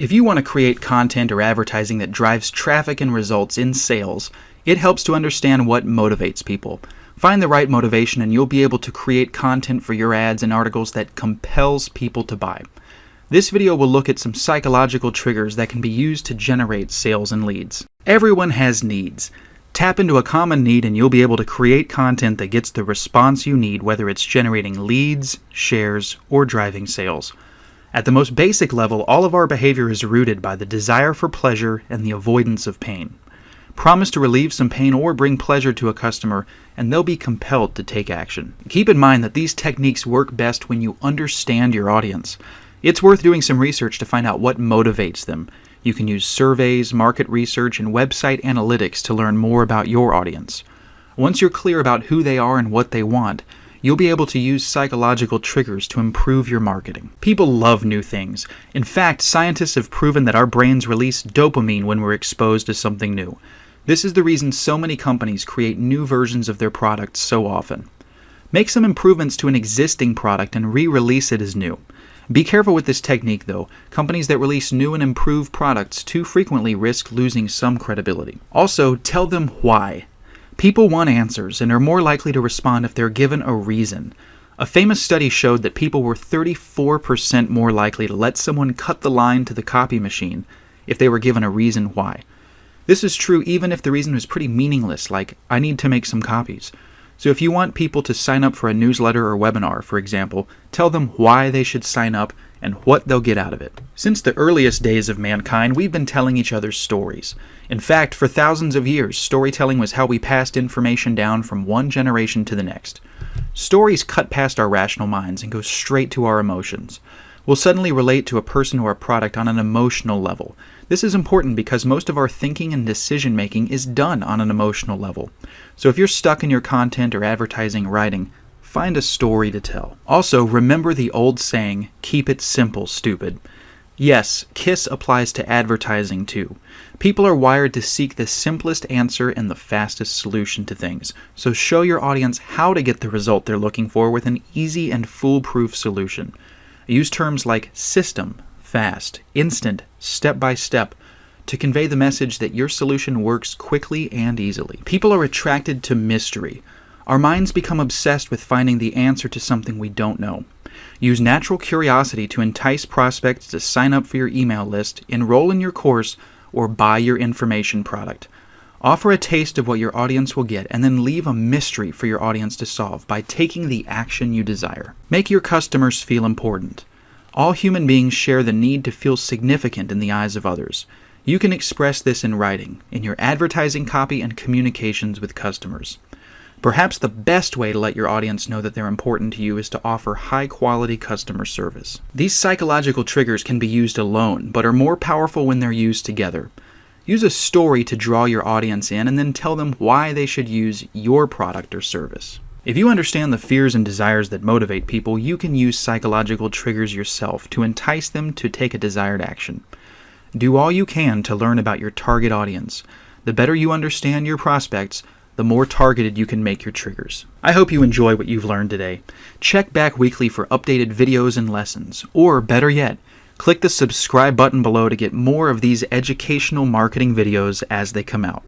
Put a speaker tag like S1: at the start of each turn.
S1: If you want to create content or advertising that drives traffic and results in sales, it helps to understand what motivates people. Find the right motivation and you'll be able to create content for your ads and articles that compels people to buy. This video will look at some psychological triggers that can be used to generate sales and leads. Everyone has needs. Tap into a common need and you'll be able to create content that gets the response you need, whether it's generating leads, shares, or driving sales. At the most basic level, all of our behavior is rooted by the desire for pleasure and the avoidance of pain. Promise to relieve some pain or bring pleasure to a customer, and they'll be compelled to take action. Keep in mind that these techniques work best when you understand your audience. It's worth doing some research to find out what motivates them. You can use surveys, market research, and website analytics to learn more about your audience. Once you're clear about who they are and what they want, you'll be able to use psychological triggers to improve your marketing. People love new things. In fact, scientists have proven that our brains release dopamine when we're exposed to something new. This is the reason so many companies create new versions of their products so often. Make some improvements to an existing product and re-release it as new. Be careful with this technique though. Companies that release new and improved products too frequently risk losing some credibility. Also, tell them why. People want answers and are more likely to respond if they're given a reason. A famous study showed that people were 34% more likely to let someone cut the line to the copy machine if they were given a reason why. This is true even if the reason was pretty meaningless, like, I need to make some copies. So if you want people to sign up for a newsletter or webinar, for example, tell them why they should sign up and what they'll get out of it. Since the earliest days of mankind, we've been telling each other stories. In fact, for thousands of years, storytelling was how we passed information down from one generation to the next. Stories cut past our rational minds and go straight to our emotions. We'll suddenly relate to a person or a product on an emotional level. This is important because most of our thinking and decision making is done on an emotional level. So if you're stuck in your content or advertising writing, find a story to tell. Also, remember the old saying, keep it simple, stupid. Yes, KISS applies to advertising too. People are wired to seek the simplest answer and the fastest solution to things. So show your audience how to get the result they're looking for with an easy and foolproof solution. Use terms like system, fast, instant, step-by-step to convey the message that your solution works quickly and easily. People are attracted to mystery. Our minds become obsessed with finding the answer to something we don't know. Use natural curiosity to entice prospects to sign up for your email list, enroll in your course, or buy your information product. Offer a taste of what your audience will get and then leave a mystery for your audience to solve by taking the action you desire. Make your customers feel important. All human beings share the need to feel significant in the eyes of others. You can express this in writing, in your advertising copy and communications with customers. Perhaps the best way to let your audience know that they're important to you is to offer high-quality customer service. These psychological triggers can be used alone, but are more powerful when they're used together. Use a story to draw your audience in and then tell them why they should use your product or service. If you understand the fears and desires that motivate people, you can use psychological triggers yourself to entice them to take a desired action. Do all you can to learn about your target audience. The better you understand your prospects, the more targeted you can make your triggers. I hope you enjoy what you've learned today. Check back weekly for updated videos and lessons, or better yet, click the subscribe button below to get more of these educational marketing videos as they come out.